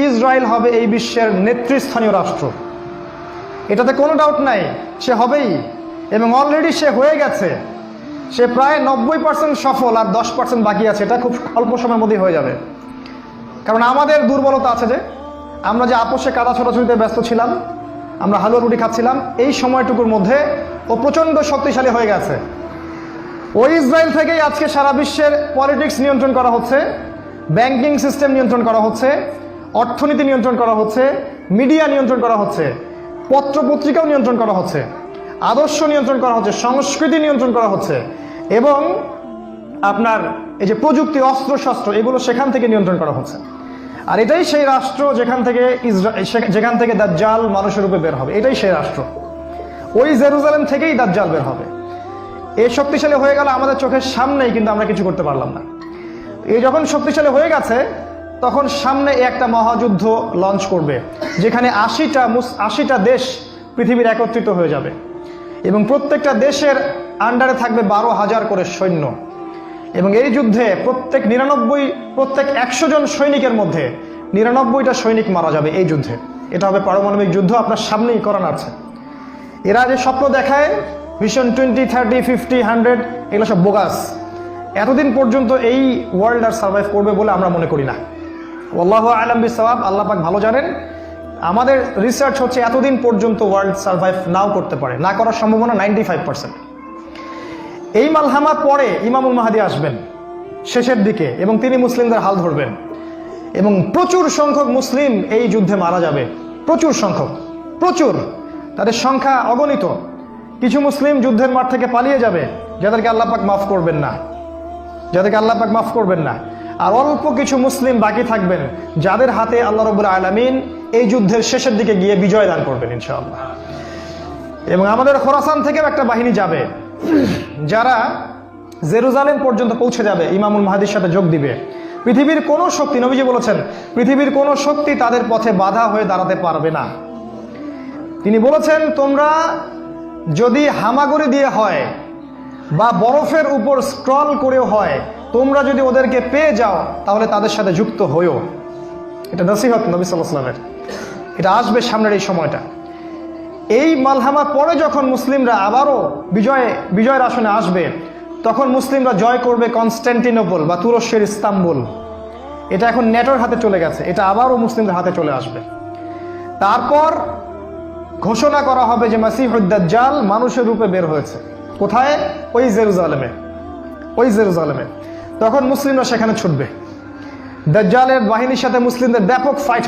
Israel হবে এই বিশ্বের নেতৃস্থানীয় রাষ্ট্র, এটাতে কোনো ডাউট নাই, সে হবেই এবং অলরেডি সে হয়ে গেছে। সে প্রায় 90% সফল, আর 10% বাকি আছে। এটা খুব অল্প সময়ের মধ্যেই হয়ে যাবে। কারণ আমাদের দুর্বলতা আছে যে আমরা যে আপোষে কাদা ছোটাছুটিতে ব্যস্ত ছিলাম, আমরা হালুয়া রুটি খাচ্ছিলাম, এই সময়টুকুর মধ্যে ও প্রচণ্ড শক্তিশালী হয়ে গেছে। ওই ইসরায়েল থেকেই আজকে সারা বিশ্বের পলিটিক্স নিয়ন্ত্রণ করা হচ্ছে, ব্যাংকিং সিস্টেম নিয়ন্ত্রণ করা হচ্ছে, অর্থনীতি নিয়ন্ত্রণ করা হচ্ছে, মিডিয়া নিয়ন্ত্রণ করা হচ্ছে, পত্রপত্রিকাও নিয়ন্ত্রণ করা হচ্ছে, আদর্শ নিয়ন্ত্রণ করা হচ্ছে, সংস্কৃতি নিয়ন্ত্রণ করা হচ্ছে, এবং আপনার এই যে প্রযুক্তি, অস্ত্রশস্ত্র, এগুলো সেখান থেকে নিয়ন্ত্রণ করা হচ্ছে। আর এটাই সেই রাষ্ট্র যেখান থেকে দাজ্জাল মানুষের রূপে বের হবে। এটাই সেই রাষ্ট্র। ওই জেরুজালেম থেকেই দাজ্জাল বের হবে। এই শক্তিশালী হয়ে গেল আমাদের চোখের সামনেই, কিন্তু আমরা কিছু করতে পারলাম না। এই যখন শক্তিশালী হয়ে গেছে, তখন সামনে একটা মহাযুদ্ধ লঞ্চ করবে, যেখানে 80টা দেশ পৃথিবীর একত্রিত হয়ে যাবে এবং প্রত্যেকটা দেশের আন্ডারে থাকবে 12,000 করে সৈন্য। এবং এই যুদ্ধে প্রত্যেক 100 জন সৈনিকের মধ্যে 99টা সৈনিক মারা যাবে এই যুদ্ধে। এটা হবে পারমাণবিক যুদ্ধ, আপনার সামনেই করান আছে। এরা যে স্বপ্ন দেখায় ভিশন 20, 30, 50, 100, এগুলো সব বোগাস। এতদিন পর্যন্ত এই ওয়ার্ল্ড আর সার্ভাইভ করবে বলে আমরা মনে করি না। আল্লাহু আ'লাম বিসওয়াব, আল্লাহ পাক ভালো জানেন। আমাদের রিসার্চ হচ্ছে এতদিন পর্যন্ত ওয়ার্ল্ড সার্ভাইভ নাও করতে পারে, না করার সম্ভাবনা 95%। এই মালহামার পরে ইমামুল মাহদী আসবেন শেষের দিকে, এবং তিনি মুসলিমদের হাল ধরবেন এবং প্রচুর সংখ্যক মুসলিম এই যুদ্ধে মারা যাবে। প্রচুর সংখ্যক, প্রচুর, তাদের সংখ্যা অগণিত। কিছু মুসলিম যুদ্ধের মাঠ থেকে পালিয়ে যাবে, যাদেরকে আল্লাহ পাক মাফ করবেন না, আর অল্প কিছু মুসলিম বাকি থাকবেন, যাদের হাতে আল্লাহ রাব্বুল আলামিন এই যুদ্ধের শেষের দিকে গিয়ে বিজয় দান করবেন ইনশাআল্লাহ। এবং আমাদের খোরাসান থেকেও একটা বাহিনী যাবে, যারা জেরুজালেম পর্যন্ত পৌঁছে যাবে, ইমামুল মাহদীর সাথে যোগ দিবে। পৃথিবীর কোনো শক্তি, নবীজি বলেছেন, পৃথিবীর কোনো শক্তি তাদের পথে বাধা হয়ে দাঁড়াতে পারবে না। তিনি বলেছেন, তোমরা যদি হামাগুড়ি দিয়ে হয় বা বরফের উপর স্ক্রল করেও হয়, তোমরা যদি ওদেরকে পেয়ে যাও তাহলে তাদের সাথে যুক্ত হইও। এটা নসিহত নবী সাল্লাল্লাহু আলাইহি ওয়াসাল্লামের। এটা আসবে সামনের এই সময়টা। এই মালহামার পরে যখন মুসলিমরা আবারও বিজয়ের আসনে আসবে, তখন মুসলিমরা জয় করবে কনস্ট্যান্টিনোপল বা তুরস্কের ইস্তাম্বুল। এটা এখন নেটোর হাতে চলে গেছে, এটা আবারও মুসলিমদের হাতে চলে আসবে। তারপর ঘোষণা করা হবে যে মাসিহুদ দাজ্জাল মানুষের রূপে বের হয়েছে। কোথায়? ওই জেরুজালেমে। তখন মুসলিমরা সেখানে ছুটবে। দাজ্জালের বাহিনীর সাথে মুসলিমদের ব্যাপক ফাইট